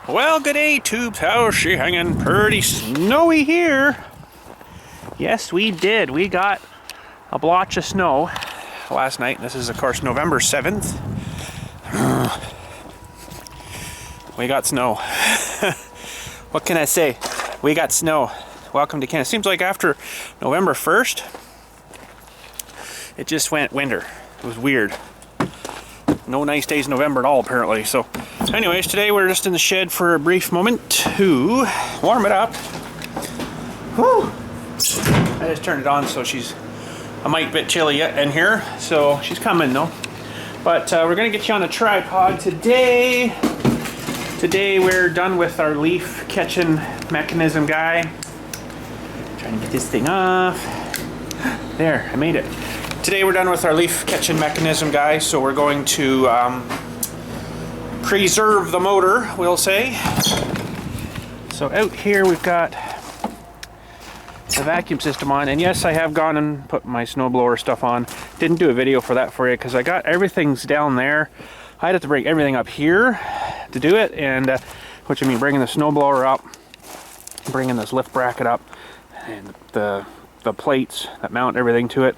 Well, good day, tubes. How's she hanging? Pretty snowy here. Yes, we did. We got a blotch of snow last night. This is, of course, November 7th. We got snow. What can I say? We got snow. Welcome to Canada. Seems like after November 1st, it just went winter. It was weird. No nice days in November at all, apparently. So, anyways, today we're just in the shed for a brief moment to warm it up. Whew. I just turned it on, so she's a mite bit chilly in here. So she's coming though. But we're gonna get you on a tripod today. Today we're done with our leaf catching mechanism guy. Trying to get this thing off. There, I made it. Today we're done with our leaf catching mechanism guy, so we're going to preserve the motor, we'll say. So out here we've got the vacuum system on, and yes, I have gone and put my snowblower stuff on. Didn't do a video for that for you because I got everything's down there. I'd have to bring everything up here to do it, and which I mean bringing the snowblower up, bringing this lift bracket up, and the plates that mount everything to it.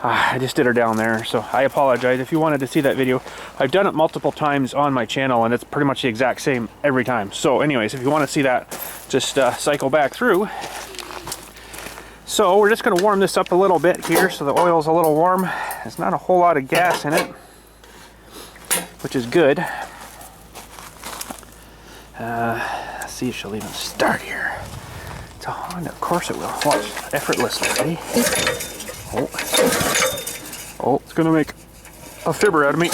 I just did her down there, so I apologize. If you wanted to see that video, I've done it multiple times on my channel, and it's pretty much the exact same every time. So anyways, if you want to see that, just cycle back through. So we're just going to warm this up a little bit here so the oil's a little warm. There's not a whole lot of gas in it, which is good. Let's see if she'll even start here. It's on. Of course it will. Watch. Effortlessly. Ready? Oh, it's going to make a fibber out of me.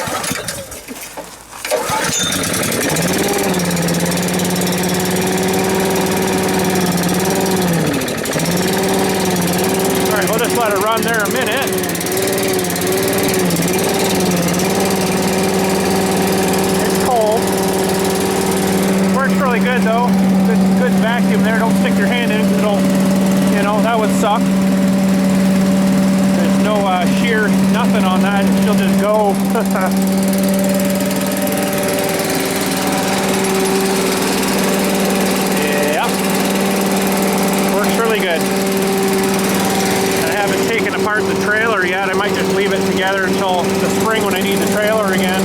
Alright, we'll just let it run there a minute. It's cold. Works really good though. Good vacuum there. Don't stick your hand in because it'll, you know, that would suck. No shear, nothing on that. She'll just go. Yeah, works really good. I haven't taken apart the trailer yet. I might just leave it together until the spring when I need the trailer again.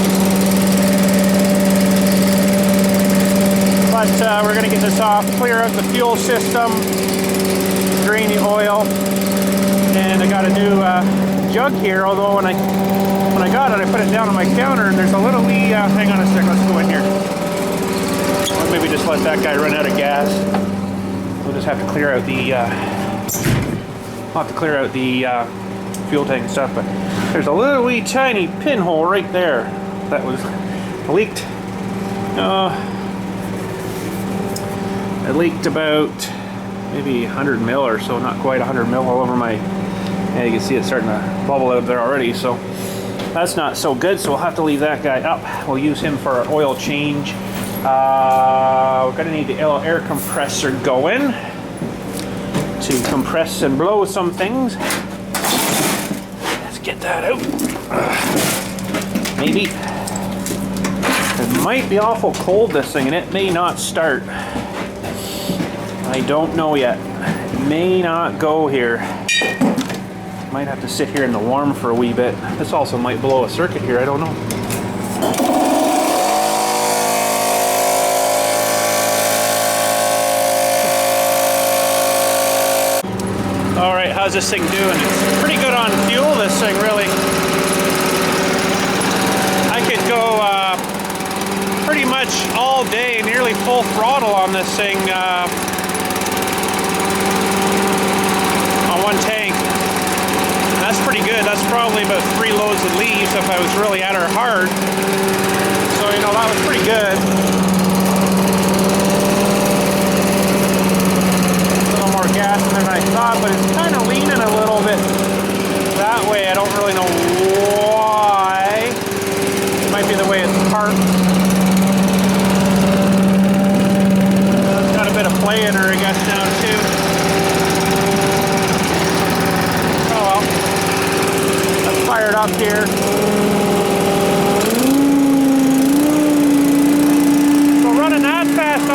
But we're going to get this off, clear out the fuel system, drain the oil. And I got a new jug here, although when I got it, I put it down on my counter, and there's a little wee, hang on a sec, let's go in here. Or maybe just let that guy run out of gas. We'll just have to clear out the, fuel tank and stuff, but there's a little wee tiny pinhole right there that was leaked. It leaked about maybe 100 mil or so, not quite 100 mil all over my, yeah, you can see it starting to bubble out there already, so that's not so good, so we'll have to leave that guy up. We'll use him for our oil change. We're going to need the air compressor going to compress and blow some things. Let's get that out. Maybe. It might be awful cold, this thing, and it may not start. I don't know yet. It may not go here. Might have to sit here in the warm for a wee bit. This also might blow a circuit here, I don't know. Alright, how's this thing doing? It's pretty good on fuel, this thing, really. I could go pretty much all day, nearly full throttle on this thing. On one tank. That's pretty good. That's probably about 3 loads of leaves if I was really at her hard. So, you know, that was pretty good. A little more gas than I thought, but it's kind of leaning a little bit that way. I don't really know why. It might be the way it's parked. It's got a bit of play in her, I guess, now too. Fired up here. So running that fast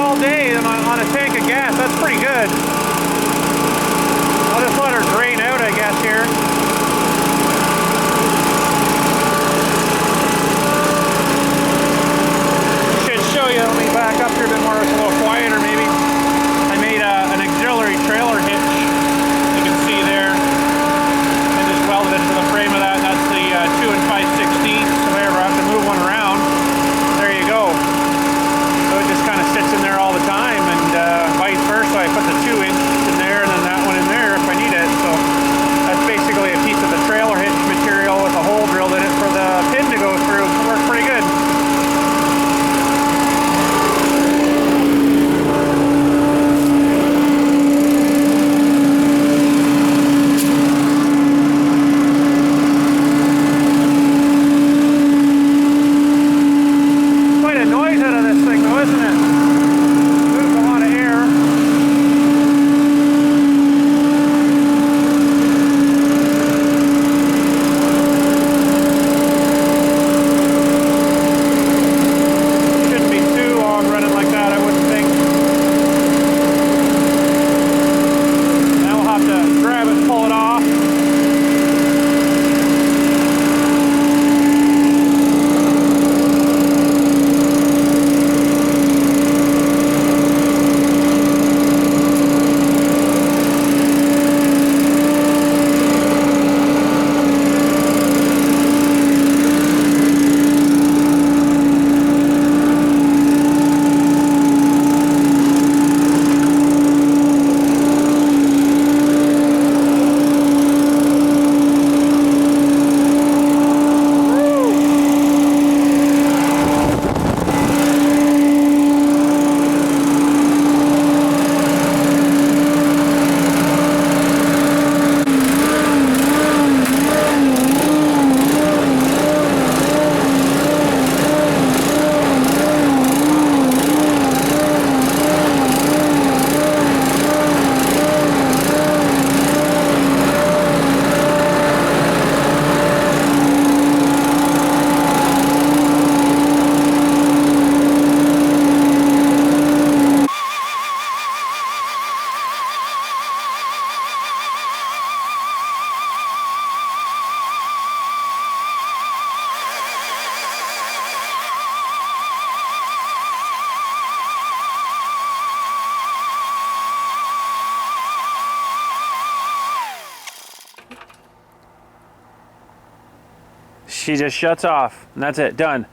she just shuts off, and that's it, done.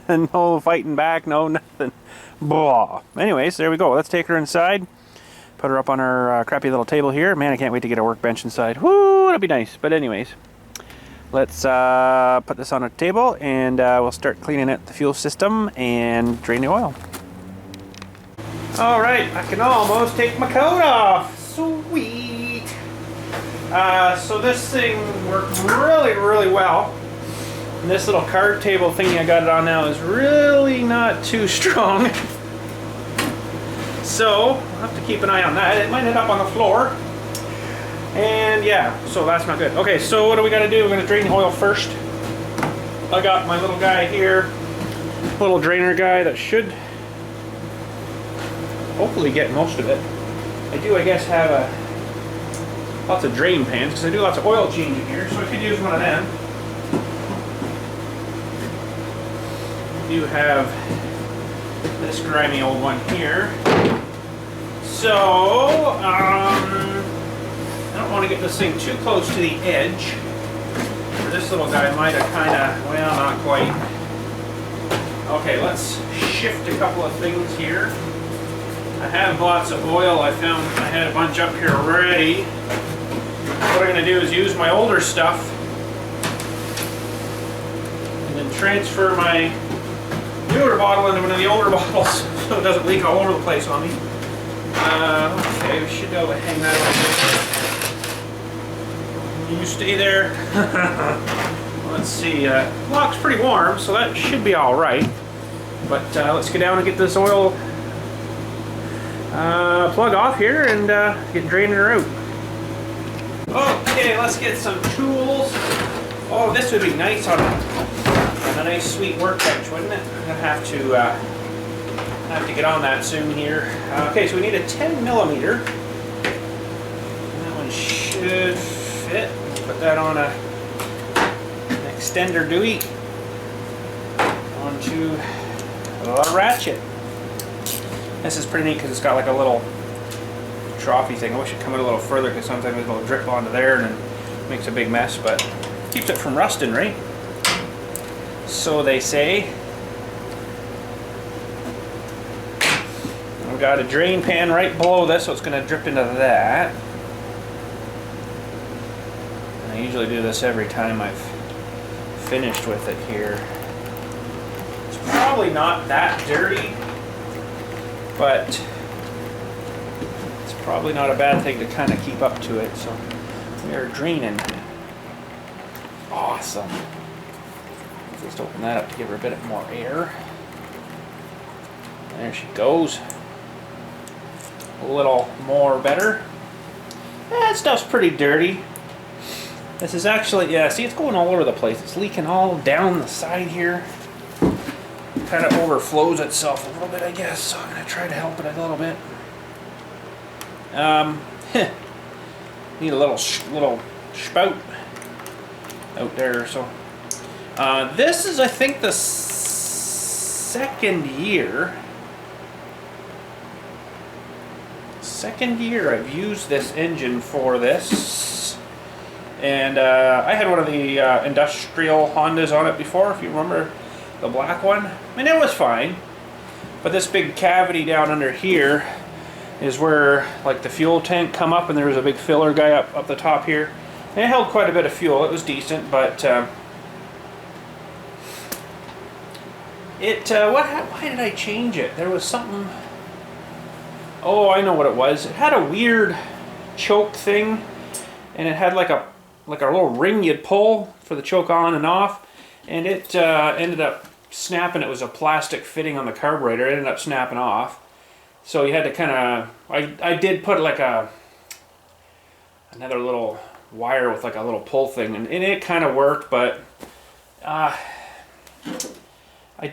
No fighting back, no nothing. Blah. Anyways, there we go. Let's take her inside. Put her up on our crappy little table here. Man, I can't wait to get a workbench inside. Woo, that'll be nice. But anyways, let's put this on a table, and we'll start cleaning out the fuel system and drain the oil. All right, I can almost take my coat off. Sweet. So this thing worked really, really well. And this little card table thingy I got it on now is really not too strong. So I'll have to keep an eye on that. It might end up on the floor. And yeah, so that's not good. Okay, so what do we got to do? We're going to drain the oil first. I got my little guy here, little drainer guy that should hopefully get most of it. I do, I guess, have lots of drain pans because I do lots of oil changing here, so I could use one of them. I do have this grimy old one here. So, I don't want to get this thing too close to the edge. This little guy might have kind of, well, not quite. Okay, let's shift a couple of things here. I have lots of oil. I found I had a bunch up here already. What I'm going to do is use my older stuff and then transfer my newer bottle into one of the older bottles so it doesn't leak all over the place on me. Okay, we should be able to hang that on. You stay there. Let's see, lock's pretty warm, so that should be all right. But let's get down and get this oil plug off here and get draining her out. Okay, let's get some tools. Oh, this would be nice on a nice sweet workbench, wouldn't it? I'm gonna have to get on that soon here. Okay, so we need a 10mm. That one should fit. Put that on an extender dewey onto a ratchet. This is pretty neat because it's got like a little trophy thing. I wish it'd come out a little further because sometimes it'll drip onto there and then makes a big mess, but keeps it from rusting, right? So they say. I've got a drain pan right below this, so it's going to drip into that. And I usually do this every time I've finished with it here. It's probably not that dirty, but it's probably not a bad thing to kind of keep up to it. So we are draining. Awesome. Just open that up to give her a bit more air. There she goes. A little more better. That stuff's pretty dirty. This is actually, yeah, see, it's going all over the place. It's leaking all down the side here. Kind of overflows itself a little bit, I guess. So I'm going to try to help it a little bit. Need a little spout out there. So this is, I think, the second year I've used this engine for this, and I had one of the industrial Hondas on it before, if you remember, the black one. I mean, it was fine, but this big cavity down under here is where like the fuel tank come up, and there was a big filler guy up the top here, and it held quite a bit of fuel. It was decent, but why did I change it? There was something. Oh, I know what it was. It had a weird choke thing, and it had like a little ring you'd pull for the choke on and off, and it ended up snapping. It was a plastic fitting on the carburetor. It ended up snapping off. So you had to kind of. I did put like another little wire with like a little pull thing, and it kind of worked, but I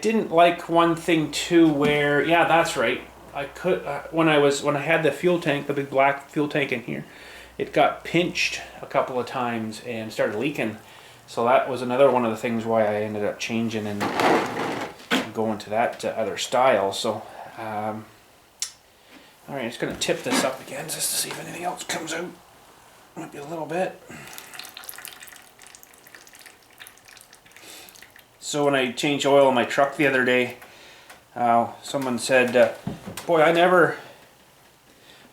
didn't like one thing too. Where, yeah, that's right. I could when I had the fuel tank, the big black fuel tank in here, it got pinched a couple of times and started leaking. So that was another one of the things why I ended up changing and going to that other style. So all right, just gonna tip this up again just to see if anything else comes out. Might be a little bit. So when I changed oil in my truck the other day, someone said, boy, I never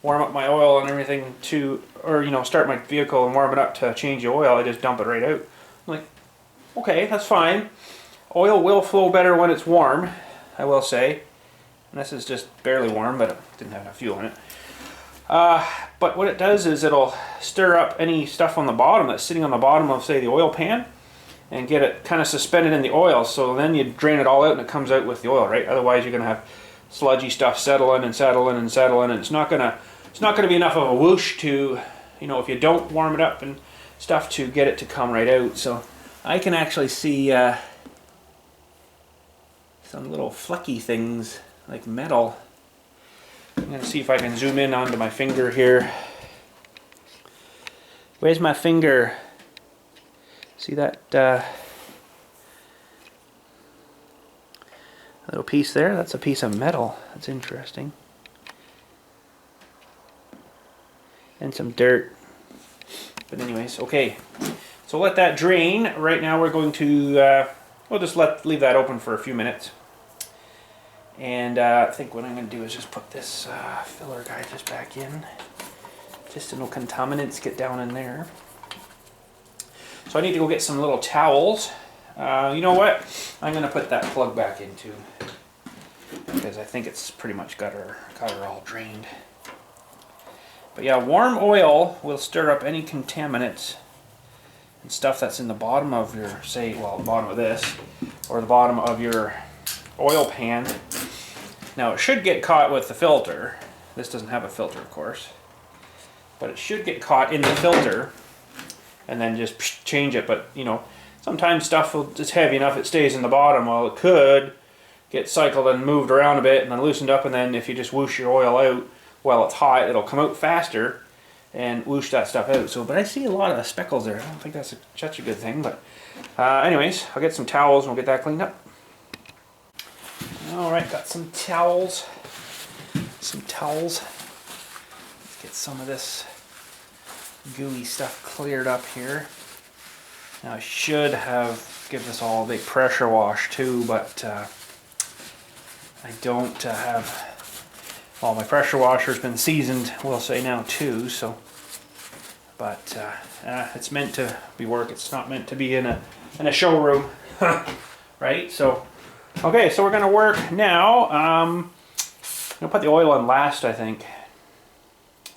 warm up my oil and everything to, or you know, start my vehicle and warm it up to change the oil. I just dump it right out. I'm like, okay, that's fine. Oil will flow better when it's warm, I will say. And this is just barely warm, but it didn't have enough fuel in it. But what it does is it'll stir up any stuff on the bottom that's sitting on the bottom of, say, the oil pan, and get it kind of suspended in the oil. So then you drain it all out and it comes out with the oil, right? Otherwise you're going to have sludgy stuff settling and settling and settling, and it's not gonna be enough of a whoosh to, you know, if you don't warm it up and stuff, to get it to come right out. So I can actually see some little flecky things like metal. I'm gonna see if I can zoom in onto my finger here. Where's my finger? See that little piece there? That's a piece of metal. That's interesting. And some dirt. But anyways, okay. So let that drain. Right now we're going to, we'll just leave that open for a few minutes. And I think what I'm going to do is just put this filler guy just back in. Just so no contaminants get down in there. So I need to go get some little towels. You know what? I'm going to put that plug back in too, because I think it's pretty much got her all drained. But yeah, warm oil will stir up any contaminants and stuff that's in the bottom of your, say, well, the bottom of this, or the bottom of your oil pan. Now it should get caught with the filter. This doesn't have a filter, of course. But it should get caught in the filter and then just change it. But, you know, sometimes stuff is heavy enough it stays in the bottom. Well, it could get cycled and moved around a bit and then loosened up, and then if you just whoosh your oil out while it's hot, it'll come out faster and whoosh that stuff out. So, but I see a lot of speckles there. I don't think that's such a good thing. But anyways, I'll get some towels and we'll get that cleaned up. Alright, got some towels. Let's get some of this gooey stuff cleared up here. Now I should have give this all a big pressure wash too, but I don't have. Well, my pressure washer's been seasoned, we'll say now too. So, but it's meant to be work. It's not meant to be in a showroom, right? So, okay, so we're gonna work now. I'm gonna put the oil in last, I think.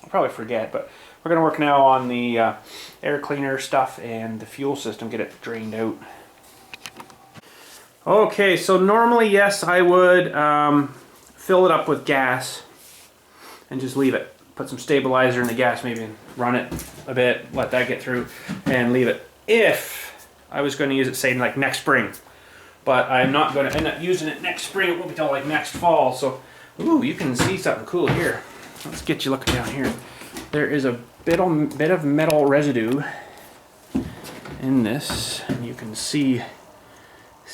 I'll probably forget, but we're going to work now on the air cleaner stuff and the fuel system, get it drained out. Okay, so normally, yes, I would fill it up with gas and just leave it. Put some stabilizer in the gas maybe and run it a bit, let that get through, and leave it. If I was going to use it, say, like next spring. But I'm not going to end up using it next spring. It won't be till like next fall. So, ooh, you can see something cool here. Let's get you looking down here. There is a bit of metal residue in this, and you can see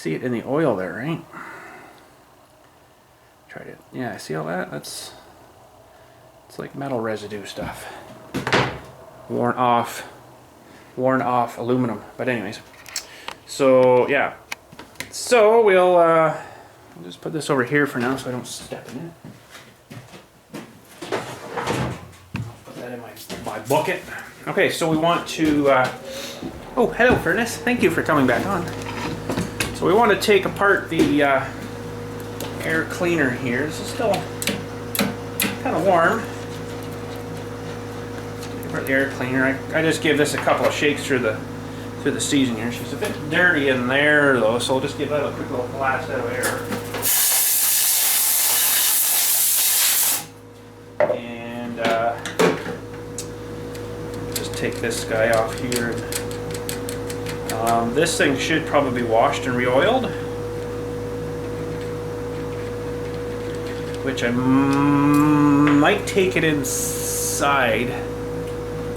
it in the oil there, right? Try to, yeah, see all that? It's like metal residue stuff. Worn off aluminum. But anyways, so yeah. So we'll just put this over here for now so I don't step in it. My bucket. Okay, so we want to oh, hello furnace, thank you for coming back on. So we want to take apart the air cleaner here. This is still kind of warm. The air cleaner, I just give this a couple of shakes through the season here. She's a bit dirty in there though, so we'll just give that a quick little blast out of air. Take this guy off here. This thing should probably be washed and re-oiled, which I might take it inside.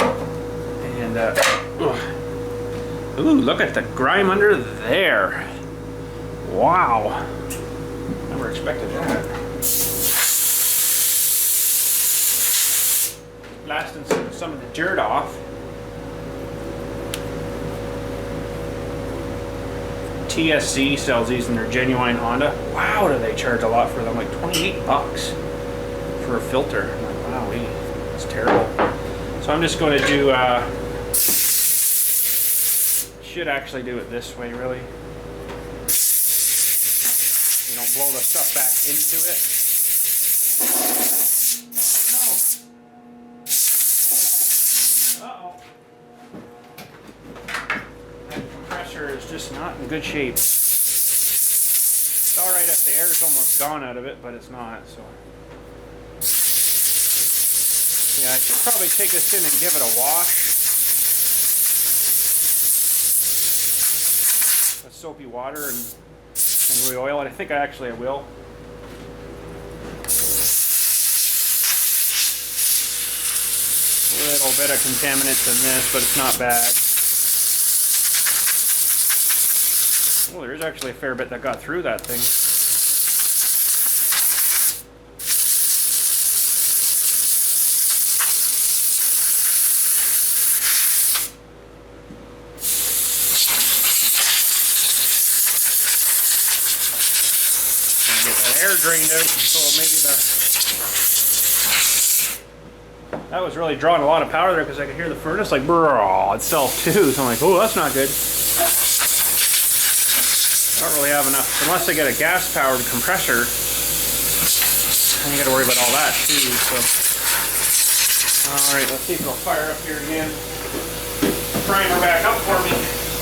And ooh, look at the grime under there. Wow, never expected that. Blasting some of the dirt off. TSC sells these in their genuine Honda. Wow, do they charge a lot for them? Like 28 bucks for a filter. I'm like, wow, it's terrible. So I'm just going to do, should actually do it this way, really. You don't blow the stuff back into it. Oh no. Uh-oh. That compressor is just not in good shape. It's alright if the air's almost gone out of it, but it's not, so. Yeah, I should probably take this in and give it a wash. With soapy water and re-oil it. I think I will. A little bit of contaminants in this, but it's not bad. Oh, there's actually a fair bit that got through that thing. Air drained out, so maybe that was really drawing a lot of power there, because I could hear the furnace like brrrr itself too. So I'm like, oh, that's not good. I don't really have enough, unless I get a gas powered compressor. And you got to worry about all that too. So, all right, let's see if it'll fire up here again. Primer back up for me.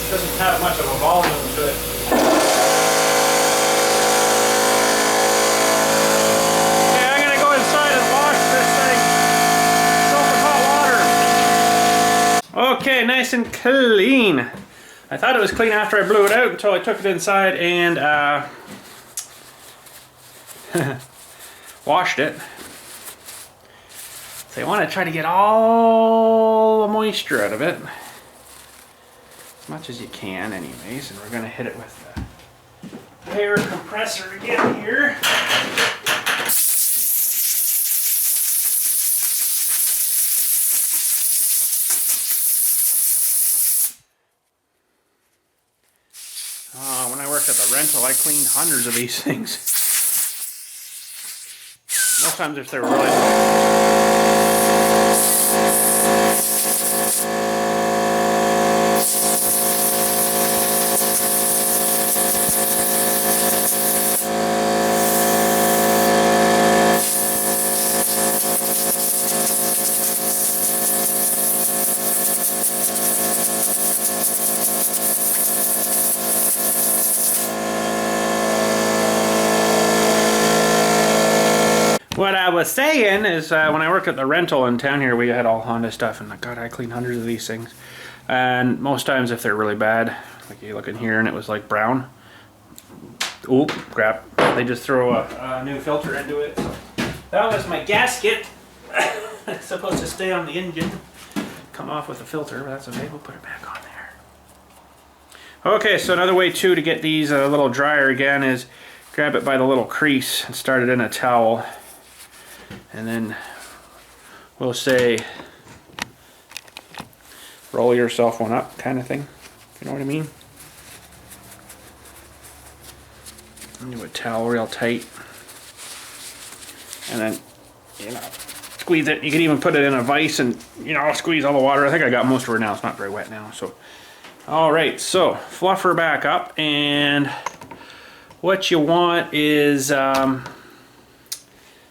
Doesn't have much of a volume to it. Okay, nice and clean. I thought it was clean after I blew it out until I took it inside and washed it. So you want to try to get all the moisture out of it, as much as you can anyways, and we're going to hit it with the air compressor again here. When I worked at the rental, I cleaned hundreds of these things. Most times if they were really... What I was saying is when I worked at the rental in town here, we had all Honda stuff, and God, I cleaned hundreds of these things. And most times if they're really bad, like you look in here and it was like brown, oop, crap, they just throw a new filter into it. So that was my gasket. It's supposed to stay on the engine, come off with the filter, but that's okay, we'll put it back on there. Okay, so another way too to get these a little drier again is grab it by the little crease and start it in a towel. And then we'll say roll yourself one up kind of thing, if you know what I mean. And do a towel real tight. And then, you know, squeeze it. You can even put it in a vise and, you know, squeeze all the water. I think I got most of it now. It's not very wet now. So, alright, so fluff her back up, and what you want is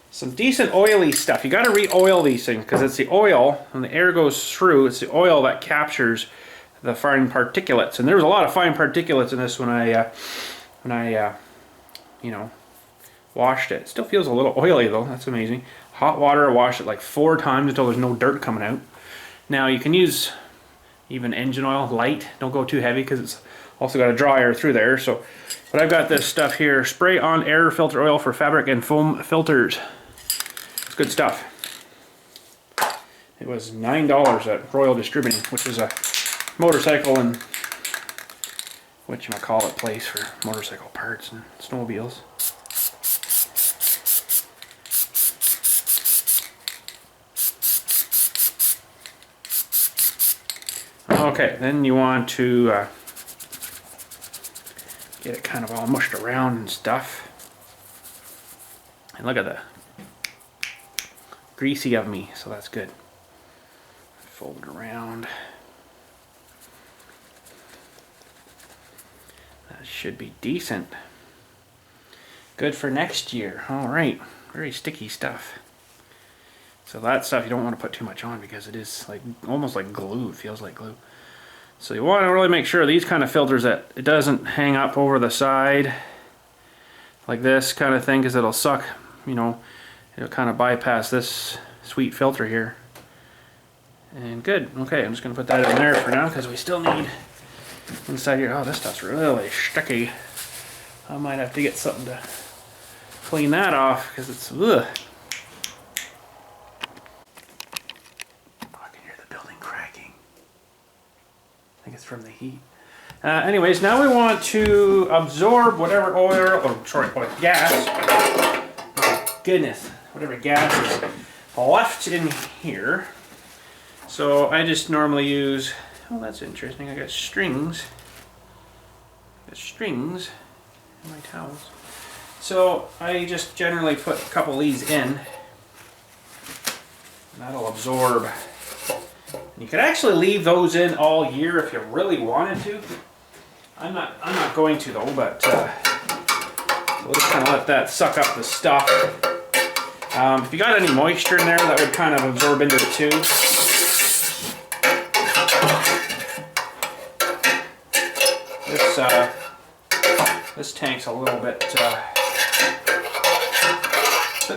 some decent oily stuff. You got to re-oil these things because it's the oil, when the air goes through, it's the oil that captures the fine particulates. And there was a lot of fine particulates in this when I you know, washed it. It still feels a little oily though. That's amazing. Hot water, I washed it like 4 times until there's no dirt coming out. Now you can use even engine oil, light. Don't go too heavy because it's also got to draw air through there. So, but I've got this stuff here. Spray on air filter oil for fabric and foam filters. It's good stuff. It was $9 at Royal Distributing, which is a motorcycle and whatchamacallit place for motorcycle parts and snowmobiles. Okay, then you want to get it kind of all mushed around and stuff. And look at the greasy of me, so that's good. Fold it around. That should be decent. Good for next year. All right, very sticky stuff. So that stuff you don't want to put too much on because it is like almost like glue. It feels like glue. So you want to really make sure these kind of filters that it doesn't hang up over the side like this kind of thing, because it'll suck, you know, it'll kind of bypass this sweet filter here. And good. Okay, I'm just going to put that in there for now because we still need inside here. Oh, this stuff's really sticky. I might have to get something to clean that off because it's ugh. I can hear the building cracking. I think it's from the heat. Anyways, now we want to absorb whatever oil, oh sorry, oil, gas. Oh, goodness, whatever gas is left in here. So I just normally use, oh that's interesting, I got strings. In my towels. So I just generally put a couple of these in. And that'll absorb. And you could actually leave those in all year if you really wanted to. I'm not going to though, but we'll just kind of let that suck up the stuff. If you got any moisture in there, that would kind of absorb into it too. This tank's a little bit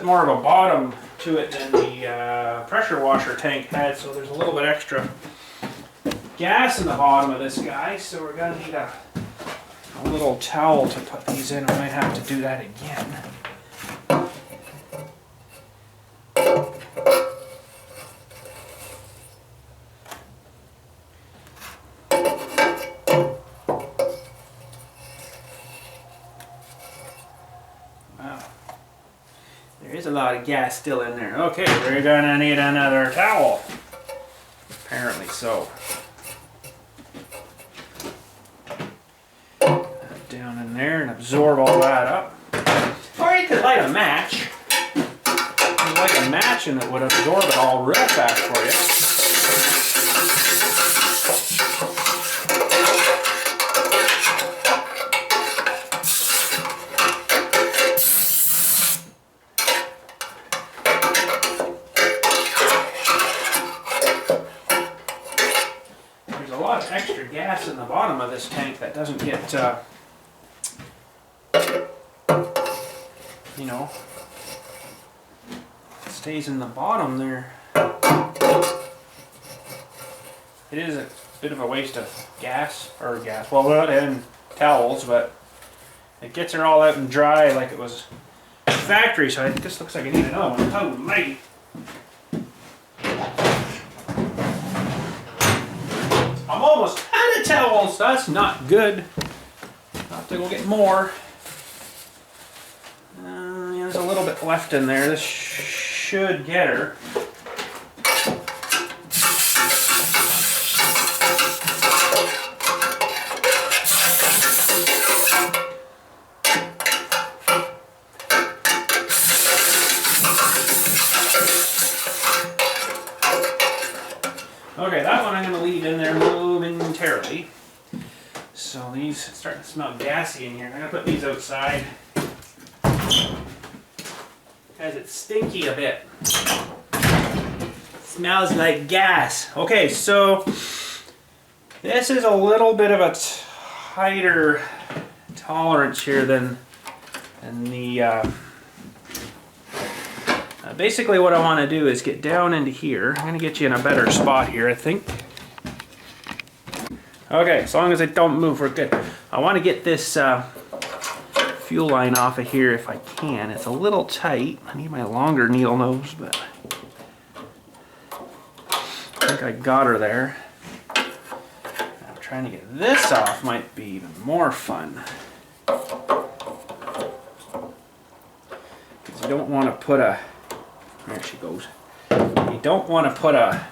more of a bottom to it than the pressure washer tank had, so there's a little bit extra gas in the bottom of this guy, so we're going to need a little towel to put these in. We might have to do that again. There's a lot of gas still in there. Okay, we're gonna need another towel. Apparently so. That down in there and absorb all that up. Or you could light a match. You light a match and it would absorb it all real fast for you. Extra gas in the bottom of this tank that doesn't get, you know, it stays in the bottom there. It is a bit of a waste of gas, well, and towels, but it gets it all out and dry like it was factory, so this looks like I need another one. Oh, mighty. I'm almost out of towels. That's not good. I'll have to go get more. Yeah, there's a little bit left in there. This should get her. Okay, that one I'm going to leave in there momentarily. So these are starting to smell gassy in here. I'm going to put these outside because it's stinky a bit. It smells like gas. Okay, so this is a little bit of a tighter tolerance here than the basically what I want to do is get down into here. I'm going to get you in a better spot here, I think. Okay, as long as I don't move, we're good. I want to get this fuel line off of here if I can. It's a little tight. I need my longer needle nose, but I think I got her there. Now, trying to get this off might be even more fun. Because you don't want to put a... There she goes. You don't want to put a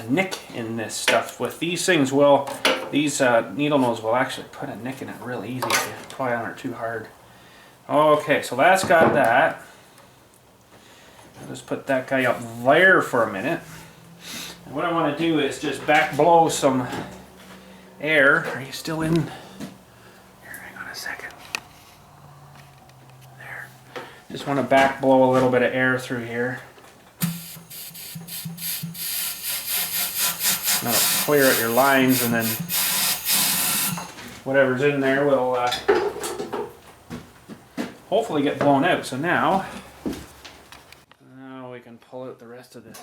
nick in this stuff. With these things will These needle nose will actually put a nick in it real easy if you pry on it too hard. Okay, so that's got that. I'll just put that guy up there for a minute. And what I want to do is just back blow some air. Are you still in? Here, hang on a second. There. Just want to back blow a little bit of air through here. That'll clear out your lines, and then whatever's in there will hopefully get blown out. So now we can pull out the rest of this.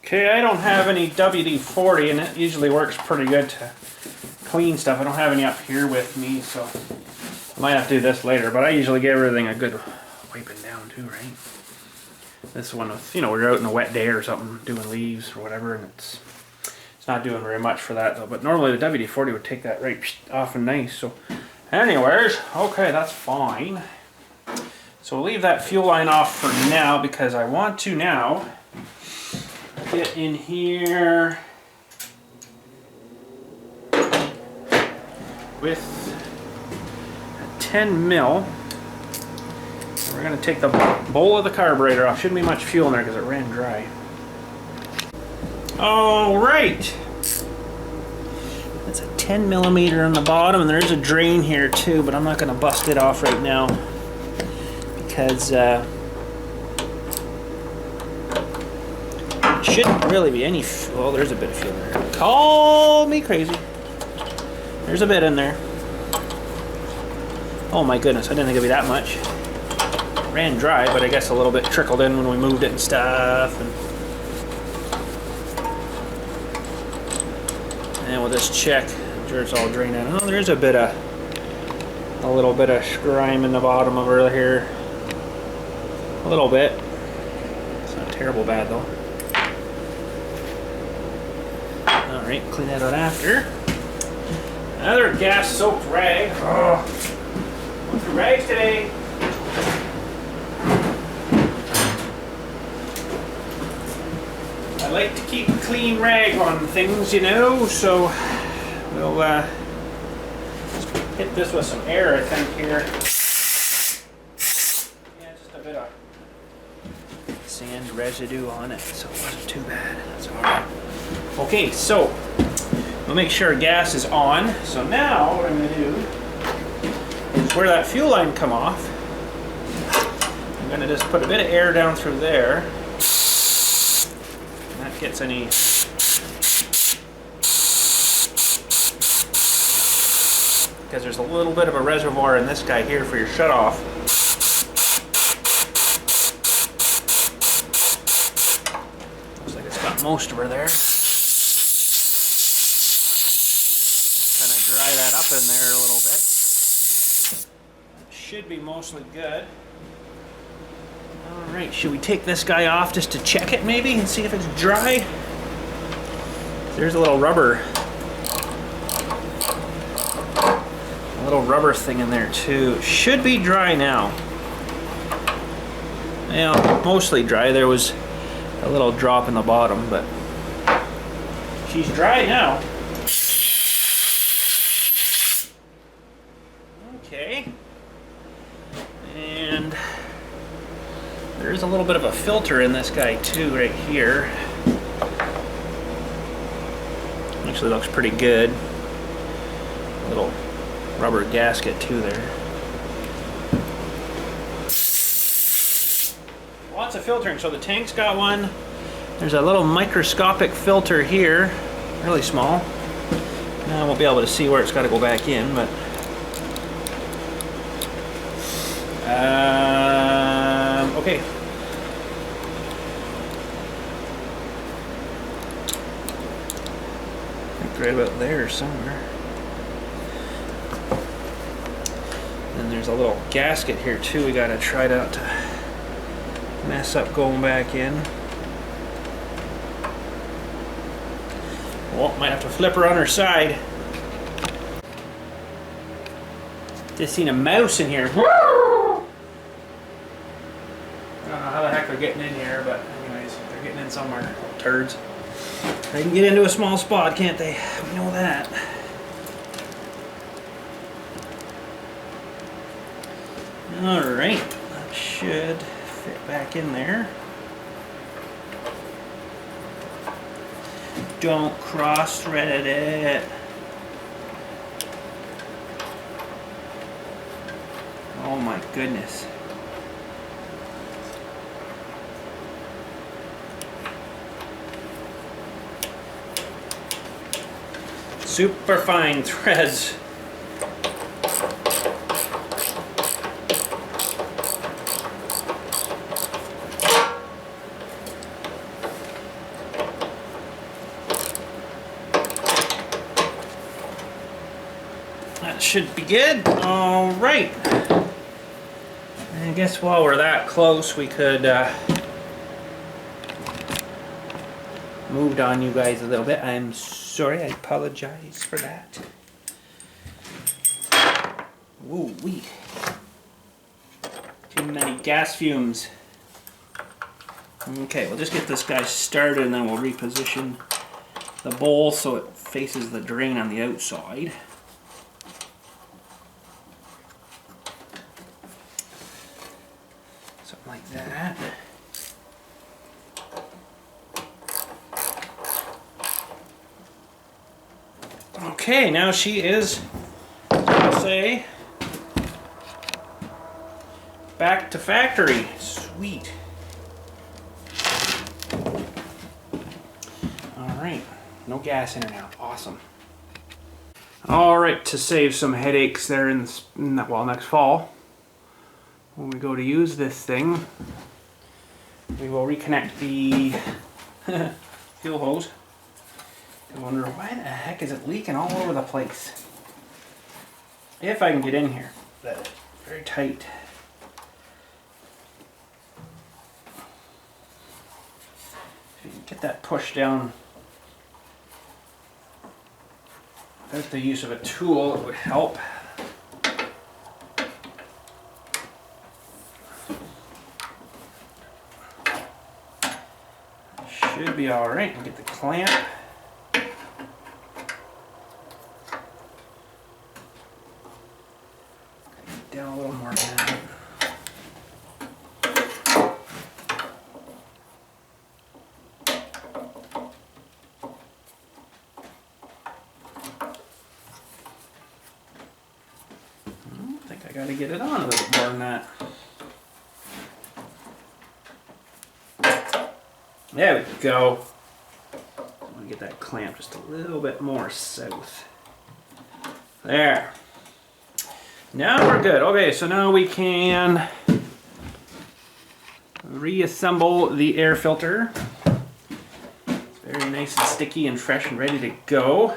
Okay, I don't have any WD-40, and it usually works pretty good to clean stuff. I don't have any up here with me, so I might have to do this later, but I usually give everything a good wiping down too, right? This one, with, you know, we're out in a wet day or something, doing leaves or whatever, and it's not doing very much for that though, but normally the WD-40 would take that right off and nice. So anyways, okay, that's fine. So we'll leave that fuel line off for now, because I want to now get in here with a 10 mil. We're going to take the bowl of the carburetor off. Shouldn't be much fuel in there because it ran dry. Alright. That's a 10 millimeter on the bottom, and there's a drain here too, but I'm not going to bust it off right now because shouldn't really be any well, there's a bit of fuel there. Call me crazy. There's a bit in there. Oh my goodness, I didn't think it'd be that much. It ran dry, but I guess a little bit trickled in when we moved it and stuff. And we'll just check. I'm sure it's all drained out. Oh, there's a little bit of grime in the bottom of her here. A little bit. It's not terrible bad though. Alright, clean that out after. Another gas soaked rag. Oh, what's the rags today? I like to keep a clean rag on things, you know, so we'll hit this with some air, I think, here. Yeah, just a bit of sand residue on it, so it wasn't too bad. That's alright. Okay, so we'll make sure our gas is on. So now what I'm going to do is where that fuel line come off, I'm going to just put a bit of air down through there. And that gets any because there's a little bit of a reservoir in this guy here for your shutoff. Looks like it's got most of her there. Dry that up in there a little bit. Should be mostly good. Alright, should we take this guy off just to check it maybe and see if it's dry? There's a little rubber. A little rubber thing in there too. It should be dry now. Yeah, mostly dry. There was a little drop in the bottom, but she's dry now. Okay, and there's a little bit of a filter in this guy too, right here. Actually looks pretty good. A little rubber gasket too there. Lots of filtering. So the tank's got one. There's a little microscopic filter here, really small. Now I won't be able to see where it's got to go back in, but okay. Right about there somewhere. And there's a little gasket here too we gotta try not to mess up going back in. Well, might have to flip her on her side. Just seen a mouse in here. I don't know how the heck they're getting in here, but anyways, they're getting in somewhere. Turds. They can get into a small spot, can't they? We know that. Alright, that should fit back in there. Don't cross-thread it. Oh my goodness. Super fine threads. That should be good. All right. I guess while we're that close, we could moved on you guys a little bit. I'm sorry, I apologize for that. Ooh wee. Too many gas fumes. Okay, we'll just get this guy started and then we'll reposition the bowl so it faces the drain on the outside. Something like that. Okay, now she is, I'll say, back to factory. Sweet. Alright, no gas in her now. Awesome. Alright, to save some headaches there in well, next fall, when we go to use this thing, we will reconnect the fuel hose. I wonder why the heck is it leaking all over the place? If I can get in here, but very tight. If you can get that pushed down without the use of a tool, it would help. Should be all right. We'll get the clamp. Down a little more now. I think I gotta get it on a little bit more than that. There we go. I'm gonna get that clamp just a little bit more south. There. Now we're good. Okay, so now we can reassemble the air filter. It's very nice and sticky and fresh and ready to go.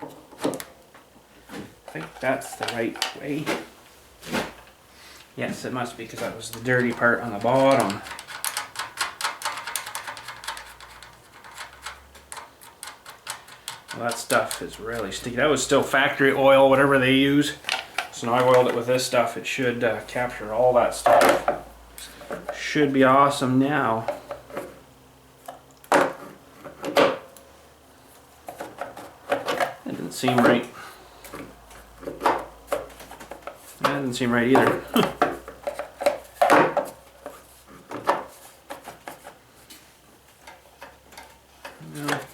I think that's the right way. Yes, it must be because that was the dirty part on the bottom. Well, that stuff is really sticky. That was still factory oil, whatever they use. So now I oiled it with this stuff. It should capture all that stuff. Should be awesome now. That didn't seem right. That didn't seem right either.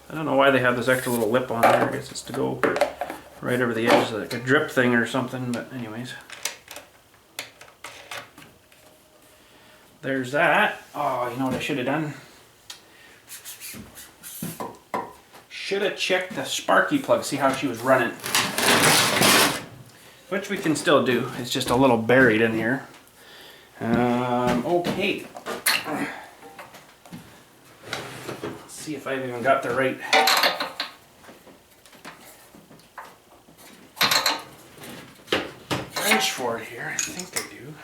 I don't know why they have this extra little lip on there. I guess it's to go right over the edge, like a drip thing or something, but anyways. There's that. Oh, you know what I should have done? Should have checked the sparky plug, see how she was running. Which we can still do. It's just a little buried in here. Okay. See if I've even got the right wrench for it here. I think I do.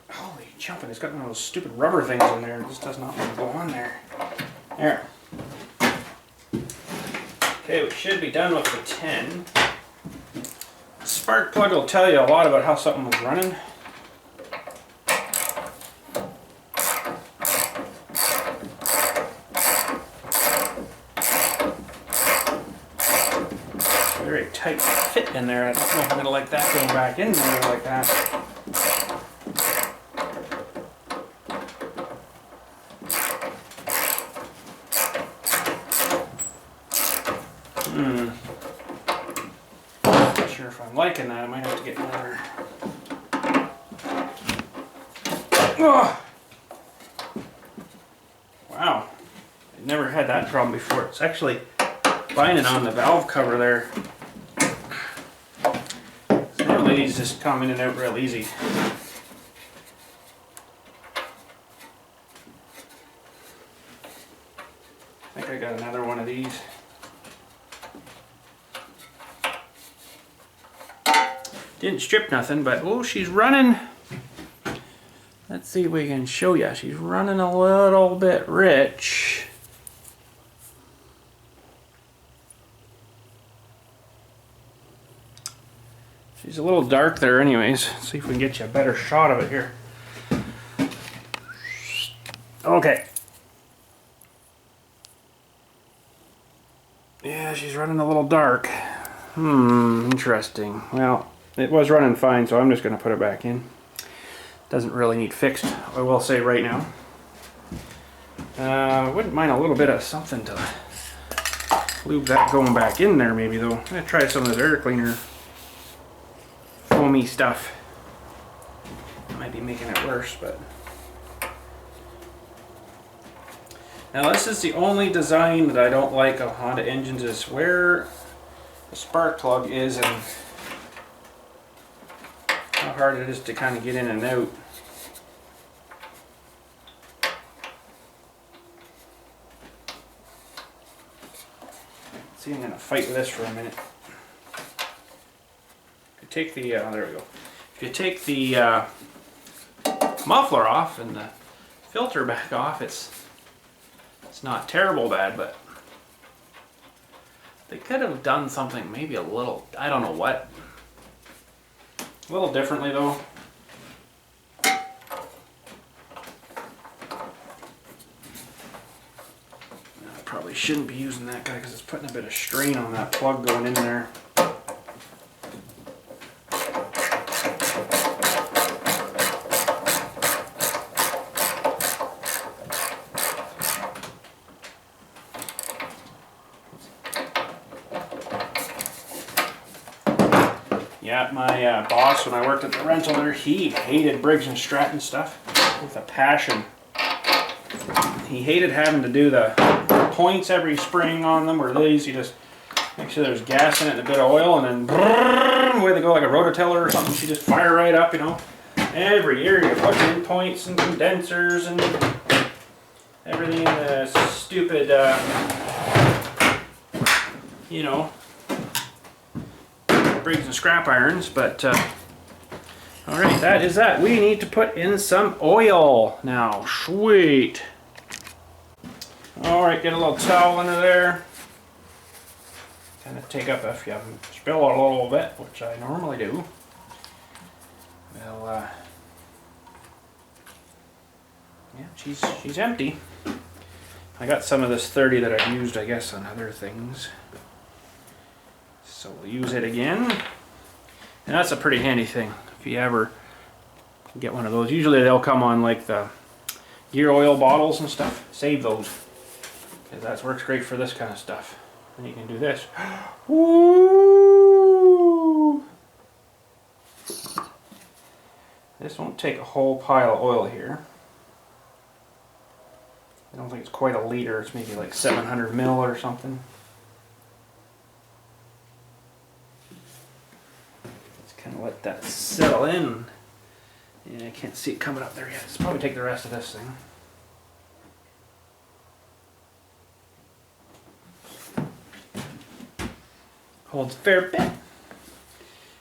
Holy jumping, it's got one of those stupid rubber things in there. It just does not want to go on there. There. Okay, we should be done with the 10. The spark plug will tell you a lot about how something was running. Very tight fit in there. I don't know if I'm going to like that going back in there like that. Not sure if I'm liking that. I might have to get another. Oh! Wow. I've never had that problem before. It's actually binding on the valve cover there. Normally these just come in and out real easy. I think I got another one of these. Didn't strip nothing, but oh, she's running. Let's see if we can show you. She's running a little bit rich. She's a little dark there anyways. Let's see if we can get you a better shot of it here. Okay. Yeah, she's running a little dark. Interesting. Well, it was running fine, so I'm just going to put it back in. Doesn't really need fixed, I will say right now. I wouldn't mind a little bit of something to lube that going back in there maybe though. I'm going to try some of this air cleaner foamy stuff. Might be making it worse, but... Now this is the only design that I don't like of Honda engines, is where the spark plug is and how hard it is to kind of get in and out. See, I'm going to fight with this for a minute. If you take the, there we go. If you take the muffler off and the filter back off, it's not terrible bad, but they could have done something maybe a little, I don't know what. A little differently though. I probably shouldn't be using that guy because it's putting a bit of strain on that plug going in there. Yeah, my boss, when I worked at the rental there, he hated Briggs and Stratton stuff with a passion. He hated having to do the points every spring on them, or these, you just make sure there's gas in it and a bit of oil, and then brrrr, away they go like a rototiller or something. She just fire right up, you know. Every year you put in points and condensers and everything in the stupid, you know, Briggs and scrap irons, but alright, that is that. We need to put in some oil now. Sweet. Alright, get a little towel under there. Kind of take up if you spill a little bit, which I normally do. Well, yeah, she's empty. I got some of this 30 that I've used, I guess, on other things. So we'll use it again. And that's a pretty handy thing if you ever get one of those. Usually they'll come on like the gear oil bottles and stuff. Save those, because that works great for this kind of stuff. And you can do this. Woo! This won't take a whole pile of oil here. I don't think it's quite a liter. It's maybe like 700 mil or something. Kind of let that settle in. Yeah, I can't see it coming up there yet. Let's probably take the rest of this thing. Holds a fair bit.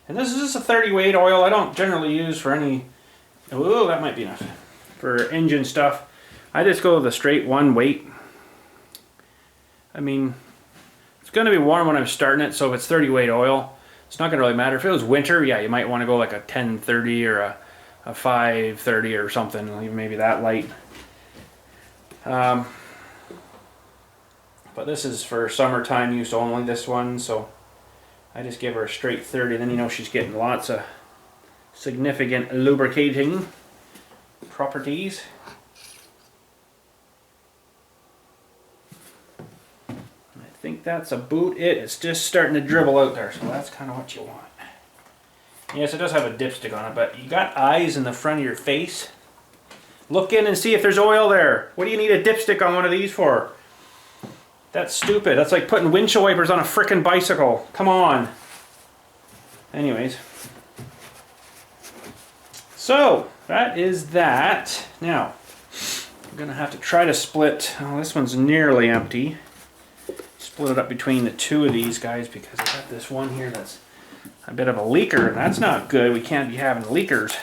And this is just a 30 weight oil. I don't generally use for any, oh, that might be enough. For engine stuff. I just go with the straight 1 weight. I mean, it's going to be warm when I'm starting it, so if it's 30 weight oil, it's not going to really matter. If it was winter, yeah, you might want to go like a 1030 or a 530 or something, maybe that light. But this is for summertime use only, this one, so I just give her a straight 30, then you know she's getting lots of significant lubricating properties. I think that's about it. It's just starting to dribble out there, so that's kind of what you want. Yes, it does have a dipstick on it, but you got eyes in the front of your face. Look in and see if there's oil there. What do you need a dipstick on one of these for? That's stupid. That's like putting windshield wipers on a frickin' bicycle. Come on. Anyways. So, that is that. Now, I'm going to have to try to split. Oh, this one's nearly empty. Split it up between the two of these guys because I got this one here that's a bit of a leaker. That's not good. We can't be having leakers.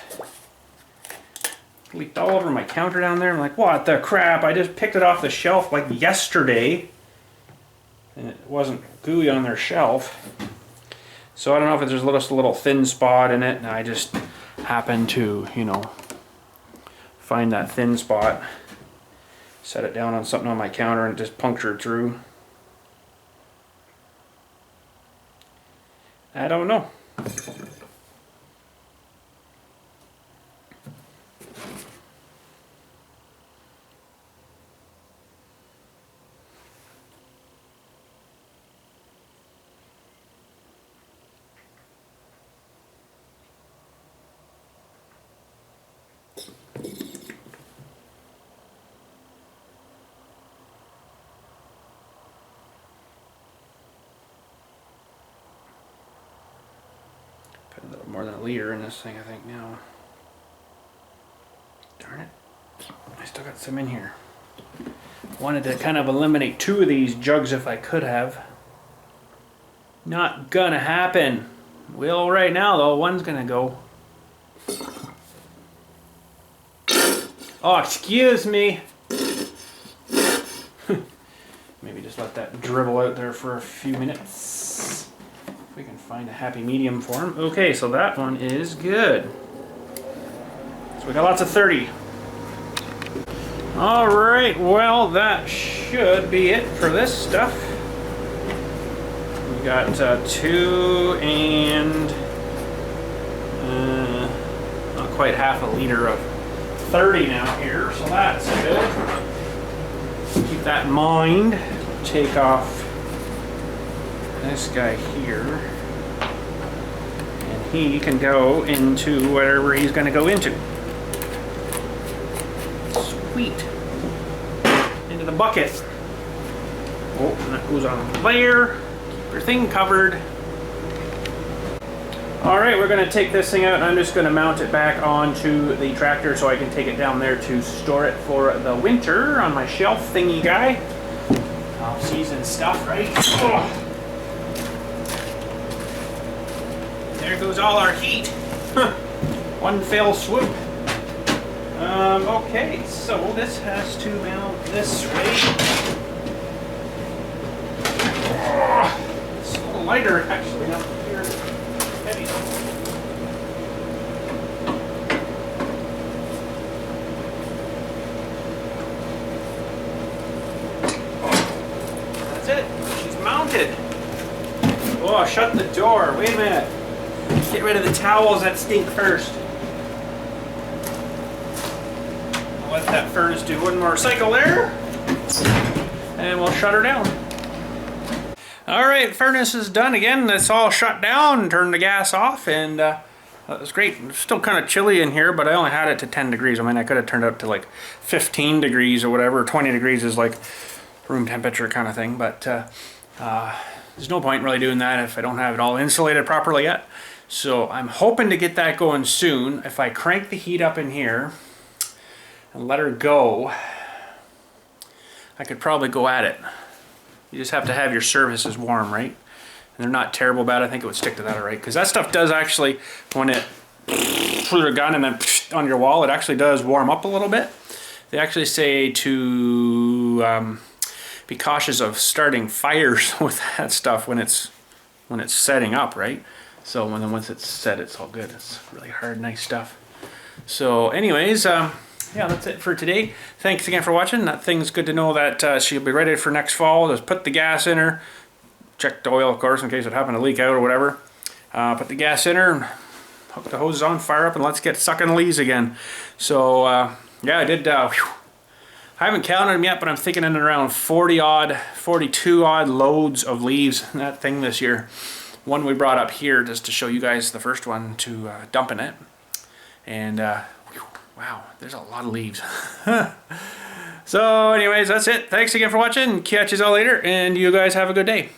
Leaked all over my counter down there. I'm like, what the crap? I just picked it off the shelf like yesterday. And it wasn't gooey on their shelf. So I don't know if there's just a little thin spot in it. And I just happened to, you know, find that thin spot. Set it down on something on my counter and it just punctured through. I don't know. Put a little more than a liter in this thing, I think, now. Darn it. I still got some in here. Wanted to kind of eliminate 2 of these jugs if I could have. Not gonna happen. Will right now, though. One's gonna go. Oh, excuse me. Maybe just let that dribble out there for a few minutes. If we can find a happy medium for him. Okay, so that one is good. So we got lots of 30. Alright, well that should be it for this stuff. We got 2 and not quite half a liter of 30 now here, so that's good. Keep that in mind. Take off this guy here. And he can go into whatever he's going to go into. Sweet. Into the bucket. Oh, and that goes on there. Keep your thing covered. Alright, we're going to take this thing out and I'm just going to mount it back onto the tractor so I can take it down there to store it for the winter on my shelf thingy guy. Off-season stuff, right? Oh. There goes all our heat. One fell swoop. Okay, so this has to mount this way. Oh, it's a little lighter actually up here. Heavy. That's it. She's mounted. Oh, shut the door. Wait a minute. Get rid of the towels that stink first. I'll let that furnace do one more cycle there. And we'll shut her down. Alright, furnace is done again. It's all shut down. Turned the gas off and that was great. It's still kind of chilly in here, but I only had it to 10 degrees. I mean, I could have turned it up to like 15 degrees or whatever. 20 degrees is like room temperature kind of thing, but there's no point really doing that if I don't have it all insulated properly yet. So I'm hoping to get that going soon. If I crank the heat up in here and let her go, I could probably go at it. You just have to have your surfaces warm, right? they're not terrible bad. I think it would stick to that all right, because that stuff does actually, when it through the gun and then on your wall, it actually does warm up a little bit. They actually say to be cautious of starting fires with that stuff when it's setting up, right? So once it's set, it's all good. It's really hard, nice stuff. So anyways, yeah, that's it for today. Thanks again for watching. That thing's good to know that she'll be ready for next fall. Just put the gas in her. Check the oil, of course, in case it happened to leak out or whatever. Put the gas in her, hook the hoses on, fire up, and let's get sucking leaves again. So, yeah, I did, I haven't counted them yet, but I'm thinking in around 40-odd, 42-odd loads of leaves in that thing this year. One we brought up here just to show you guys the first one to dump in it. And, wow, there's a lot of leaves. So anyways, that's it. Thanks again for watching. Catch you all later, and you guys have a good day.